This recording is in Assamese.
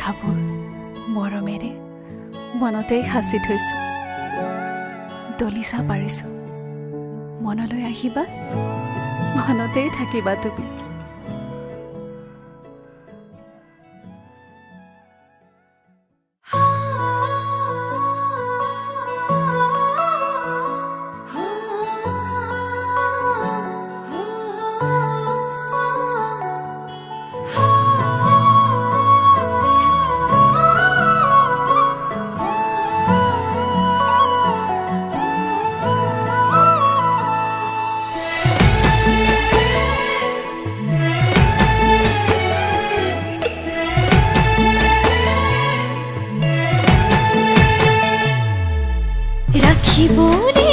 কথাবোৰ মৰমেৰে মনতেই সাঁচি থৈছোঁ। দলিচা পাৰিছোঁ, মনলৈ আহিবা, মনতেই থাকিবা তুমি। ৰাখিবৰে